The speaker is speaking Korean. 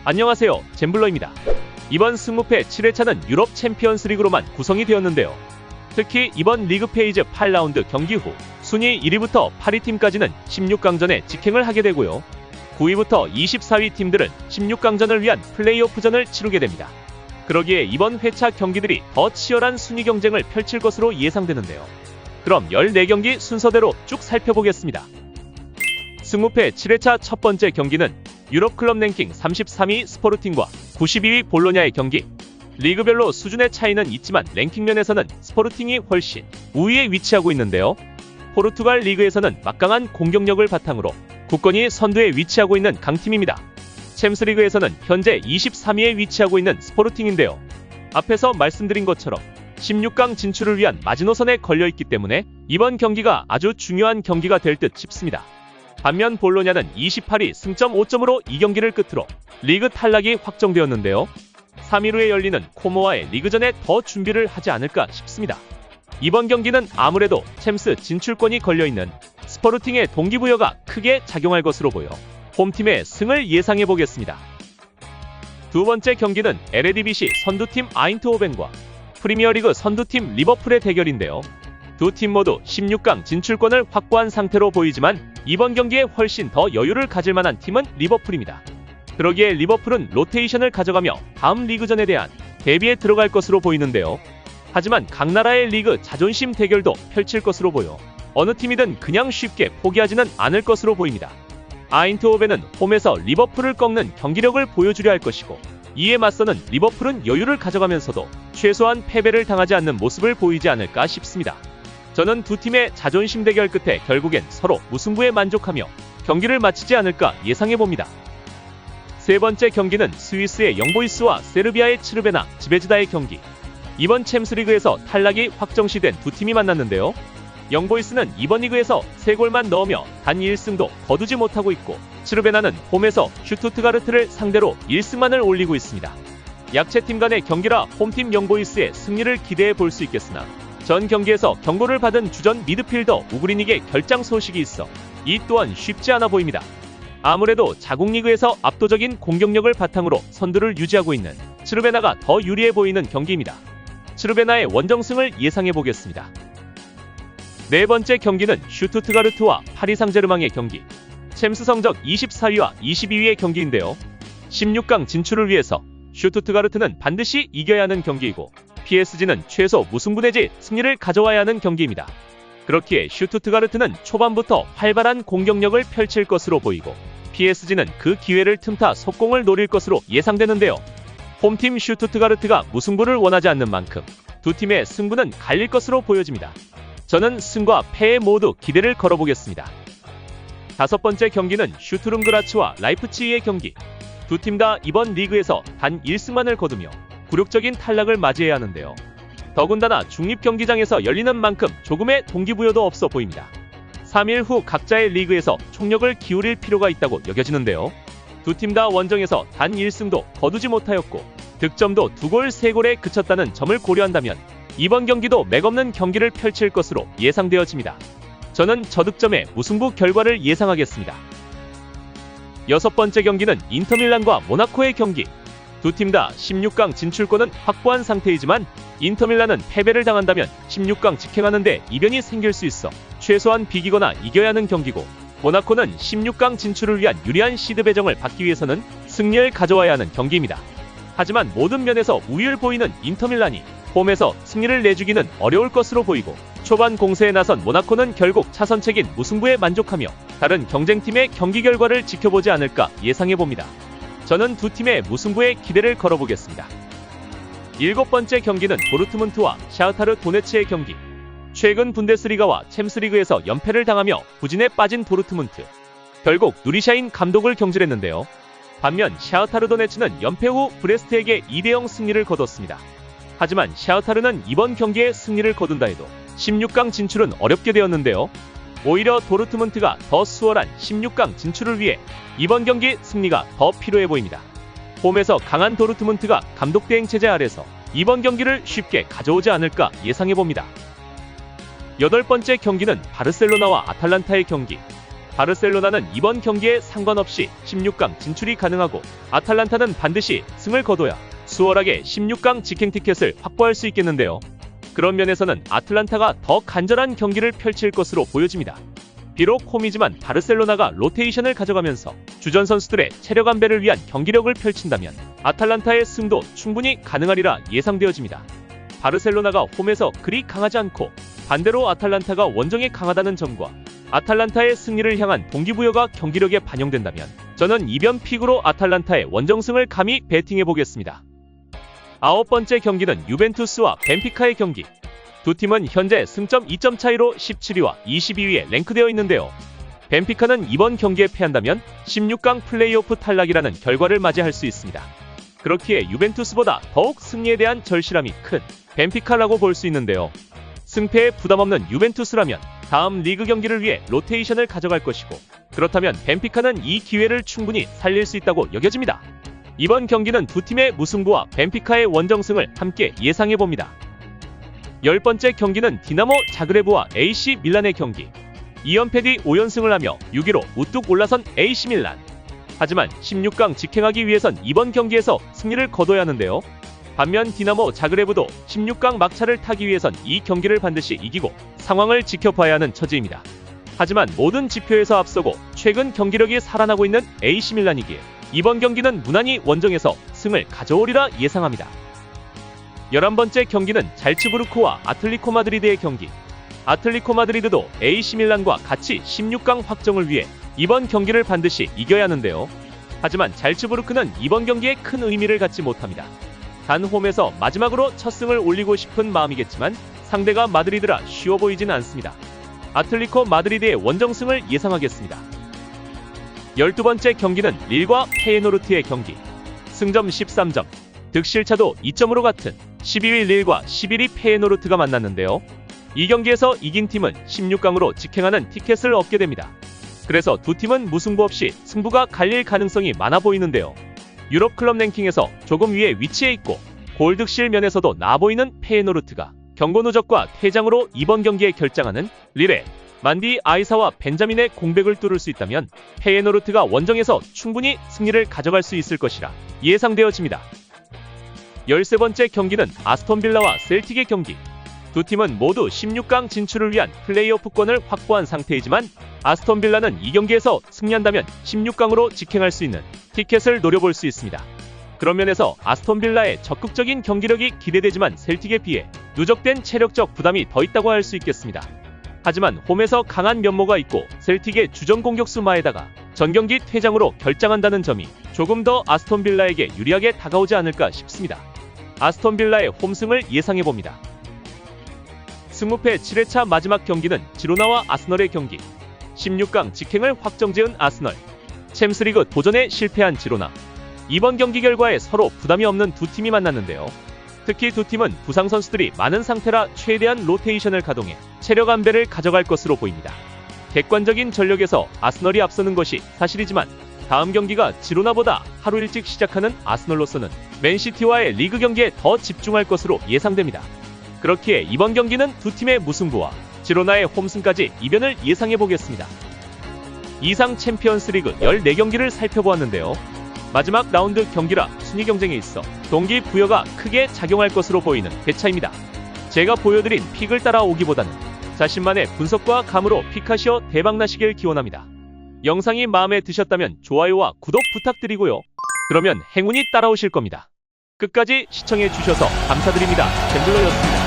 안녕하세요, 잼블러입니다. 이번 승무패 7회차는 유럽 챔피언스 리그로만 구성이 되었는데요. 특히 이번 리그 페이즈 8라운드 경기 후 순위 1위부터 8위 팀까지는 16강전에 직행을 하게 되고요. 9위부터 24위 팀들은 16강전을 위한 플레이오프전을 치르게 됩니다. 그러기에 이번 회차 경기들이 더 치열한 순위 경쟁을 펼칠 것으로 예상되는데요. 그럼 14경기 순서대로 쭉 살펴보겠습니다. 승무패 7회차 첫 번째 경기는 유럽 클럽 랭킹 33위 스포르팅과 92위 볼로냐의 경기. 리그별로 수준의 차이는 있지만 랭킹면에서는 스포르팅이 훨씬 우위에 위치하고 있는데요. 포르투갈 리그에서는 막강한 공격력을 바탕으로 굳건히 선두에 위치하고 있는 강팀입니다. 챔스리그에서는 현재 23위에 위치하고 있는 스포르팅인데요. 앞에서 말씀드린 것처럼 16강 진출을 위한 마지노선에 걸려있기 때문에 이번 경기가 아주 중요한 경기가 될 듯 싶습니다. 반면 볼로냐는 28위 승점 5점으로 이 경기를 끝으로 리그 탈락이 확정되었는데요. 3일 후에 열리는 코모와의 리그전에 더 준비를 하지 않을까 싶습니다. 이번 경기는 아무래도 챔스 진출권이 걸려있는 스포르팅의 동기부여가 크게 작용할 것으로 보여 홈팀의 승을 예상해보겠습니다. 두 번째 경기는 에레디비시 선두팀 아인트호벤과 프리미어리그 선두팀 리버풀의 대결인데요. 두 팀 모두 16강 진출권을 확보한 상태로 보이지만 이번 경기에 훨씬 더 여유를 가질 만한 팀은 리버풀입니다. 그러기에 리버풀은 로테이션을 가져가며 다음 리그전에 대한 대비에 들어갈 것으로 보이는데요. 하지만 각 나라의 리그 자존심 대결도 펼칠 것으로 보여 어느 팀이든 그냥 쉽게 포기하지는 않을 것으로 보입니다. 아인트호벤은 홈에서 리버풀을 꺾는 경기력을 보여주려 할 것이고, 이에 맞서는 리버풀은 여유를 가져가면서도 최소한 패배를 당하지 않는 모습을 보이지 않을까 싶습니다. 저는 두 팀의 자존심 대결 끝에 결국엔 서로 무승부에 만족하며 경기를 마치지 않을까 예상해봅니다. 세 번째 경기는 스위스의 영보이스와 세르비아의 츠르베나 지베즈다의 경기. 이번 챔스리그에서 탈락이 확정시된 두 팀이 만났는데요. 영보이스는 이번 리그에서 3골만 넣으며 단 1승도 거두지 못하고 있고, 츠르베나는 홈에서 슈투트가르트를 상대로 1승만을 올리고 있습니다. 약체팀 간의 경기라 홈팀 영보이스의 승리를 기대해 볼 수 있겠으나 전 경기에서 경고를 받은 주전 미드필더 우그리닉의 결장 소식이 있어 이 또한 쉽지 않아 보입니다. 아무래도 자국 리그에서 압도적인 공격력을 바탕으로 선두를 유지하고 있는 츠르베나가 더 유리해 보이는 경기입니다. 츠르베나의 원정승을 예상해 보겠습니다. 네 번째 경기는 슈투트가르트와 파리 상제르맹의 경기. 챔스 성적 24위와 22위의 경기인데요. 16강 진출을 위해서 슈투트가르트는 반드시 이겨야 하는 경기이고, PSG는 최소 무승부 내지 승리를 가져와야 하는 경기입니다. 그렇기에 슈투트가르트는 초반부터 활발한 공격력을 펼칠 것으로 보이고, PSG는 그 기회를 틈타 속공을 노릴 것으로 예상되는데요. 홈팀 슈투트가르트가 무승부를 원하지 않는 만큼 두 팀의 승부는 갈릴 것으로 보여집니다. 저는 승과 패에 모두 기대를 걸어보겠습니다. 다섯 번째 경기는 슈투름그라츠와 라이프치히의 경기. 두 팀 다 이번 리그에서 단 1승만을 거두며 굴욕적인 탈락을 맞이해야 하는데요. 더군다나 중립경기장에서 열리는 만큼 조금의 동기부여도 없어 보입니다. 3일 후 각자의 리그에서 총력을 기울일 필요가 있다고 여겨지는데요. 두 팀 다 원정에서 단 1승도 거두지 못하였고, 득점도 2골 3골에 그쳤다는 점을 고려한다면 이번 경기도 맥없는 경기를 펼칠 것으로 예상되어집니다. 저는 저득점의 무승부 결과를 예상하겠습니다. 여섯 번째 경기는 인터밀란과 모나코의 경기. 두 팀 다 16강 진출권은 확보한 상태이지만 인터밀란은 패배를 당한다면 16강 직행하는데 이변이 생길 수 있어 최소한 비기거나 이겨야 하는 경기고, 모나코는 16강 진출을 위한 유리한 시드 배정을 받기 위해서는 승리를 가져와야 하는 경기입니다. 하지만 모든 면에서 우위를 보이는 인터밀란이 홈에서 승리를 내주기는 어려울 것으로 보이고, 초반 공세에 나선 모나코는 결국 차선책인 무승부에 만족하며 다른 경쟁팀의 경기 결과를 지켜보지 않을까 예상해봅니다. 저는 두 팀의 무승부에 기대를 걸어보겠습니다. 일곱 번째 경기는 도르트문트와 샤흐타르 도네츠의 경기. 최근 분데스리가와 챔스리그에서 연패를 당하며 부진에 빠진 도르트문트. 결국 누리샤인 감독을 경질했는데요. 반면 샤흐타르 도네츠는 연패 후 브레스트에게 2대0 승리를 거뒀습니다. 하지만 샤흐타르는 이번 경기에 승리를 거둔다 해도 16강 진출은 어렵게 되었는데요. 오히려 도르트문트가 더 수월한 16강 진출을 위해 이번 경기 승리가 더 필요해 보입니다. 홈에서 강한 도르트문트가 감독 대행 체제 아래서 이번 경기를 쉽게 가져오지 않을까 예상해봅니다. 여덟 번째 경기는 바르셀로나와 아탈란타의 경기. 바르셀로나는 이번 경기에 상관없이 16강 진출이 가능하고 아탈란타는 반드시 승을 거둬야 수월하게 16강 직행 티켓을 확보할 수 있겠는데요. 그런 면에서는 아틀란타가 더 간절한 경기를 펼칠 것으로 보여집니다. 비록 홈이지만 바르셀로나가 로테이션을 가져가면서 주전 선수들의 체력 안배를 위한 경기력을 펼친다면 아탈란타의 승도 충분히 가능하리라 예상되어집니다. 바르셀로나가 홈에서 그리 강하지 않고 반대로 아탈란타가 원정에 강하다는 점과 아탈란타의 승리를 향한 동기부여가 경기력에 반영된다면 저는 이변 픽으로 아탈란타의 원정승을 감히 베팅해보겠습니다. 9번째 경기는 유벤투스와 벤피카의 경기. 두 팀은 현재 승점 2점 차이로 17위와 22위에 랭크되어 있는데요. 벤피카는 이번 경기에 패한다면 16강 플레이오프 탈락이라는 결과를 맞이할 수 있습니다. 그렇기에 유벤투스보다 더욱 승리에 대한 절실함이 큰 벤피카라고 볼 수 있는데요. 승패에 부담없는 유벤투스라면 다음 리그 경기를 위해 로테이션을 가져갈 것이고, 그렇다면 벤피카는 이 기회를 충분히 살릴 수 있다고 여겨집니다. 이번 경기는 두 팀의 무승부와 벤피카의 원정승을 함께 예상해봅니다. 10번째 경기는 디나모 자그레브와 AC 밀란의 경기. 2연패 뒤 5연승을 하며 6위로 우뚝 올라선 AC 밀란. 하지만 16강 직행하기 위해선 이번 경기에서 승리를 거둬야 하는데요. 반면 디나모 자그레브도 16강 막차를 타기 위해선 이 경기를 반드시 이기고 상황을 지켜봐야 하는 처지입니다. 하지만 모든 지표에서 앞서고 최근 경기력이 살아나고 있는 AC 밀란이기에 이번 경기는 무난히 원정에서 승을 가져오리라 예상합니다. 11번째 경기는 잘츠부르크와 아틀리코 마드리드의 경기. 아틀리코 마드리드도 AC 밀란과 같이 16강 확정을 위해 이번 경기를 반드시 이겨야 하는데요. 하지만 잘츠부르크는 이번 경기에 큰 의미를 갖지 못합니다. 단 홈에서 마지막으로 첫 승을 올리고 싶은 마음이겠지만 상대가 마드리드라 쉬워 보이진 않습니다. 아틀리코 마드리드의 원정승을 예상하겠습니다. 12번째 경기는 릴과 페예노르트의 경기. 승점 13점, 득실차도 2점으로 같은 12위 릴과 11위 페예노르트가 만났는데요. 이 경기에서 이긴 팀은 16강으로 직행하는 티켓을 얻게 됩니다. 그래서 두 팀은 무승부 없이 승부가 갈릴 가능성이 많아 보이는데요. 유럽 클럽 랭킹에서 조금 위에 위치해 있고 골득실 면에서도 나아 보이는 페예노르트가 경고 누적과 퇴장으로 이번 경기에 결장하는 릴의 만디 아이사와 벤자민의 공백을 뚫을 수 있다면 페예노르트가 원정에서 충분히 승리를 가져갈 수 있을 것이라 예상되어집니다. 13번째 경기는 아스톤 빌라와 셀틱의 경기. 두 팀은 모두 16강 진출을 위한 플레이오프권을 확보한 상태이지만 아스톤 빌라는 이 경기에서 승리한다면 16강으로 직행할 수 있는 티켓을 노려볼 수 있습니다. 그런 면에서 아스톤 빌라의 적극적인 경기력이 기대되지만 셀틱에 비해 누적된 체력적 부담이 더 있다고 할 수 있겠습니다. 하지만 홈에서 강한 면모가 있고 셀틱의 주전 공격수 마에다가 전경기 퇴장으로 결장한다는 점이 조금 더 아스톤 빌라에게 유리하게 다가오지 않을까 싶습니다. 아스톤 빌라의 홈승을 예상해봅니다. 승무패 7회차 마지막 경기는 지로나와 아스널의 경기. 16강 직행을 확정지은 아스널, 챔스리그 도전에 실패한 지로나. 이번 경기 결과에 서로 부담이 없는 두 팀이 만났는데요. 특히 두 팀은 부상 선수들이 많은 상태라 최대한 로테이션을 가동해 체력 안배를 가져갈 것으로 보입니다. 객관적인 전력에서 아스널이 앞서는 것이 사실이지만 다음 경기가 지로나보다 하루 일찍 시작하는 아스널로서는 맨시티와의 리그 경기에 더 집중할 것으로 예상됩니다. 그렇기에 이번 경기는 두 팀의 무승부와 지로나의 홈승까지 이변을 예상해보겠습니다. 이상 챔피언스리그 14경기를 살펴보았는데요. 마지막 라운드 경기라 순위 경쟁에 있어 동기부여가 크게 작용할 것으로 보이는 대차입니다. 제가 보여드린 픽을 따라오기보다는 자신만의 분석과 감으로 픽하시어 대박나시길 기원합니다. 영상이 마음에 드셨다면 좋아요와 구독 부탁드리고요. 그러면 행운이 따라오실 겁니다. 끝까지 시청해주셔서 감사드립니다. 갬블러였습니다.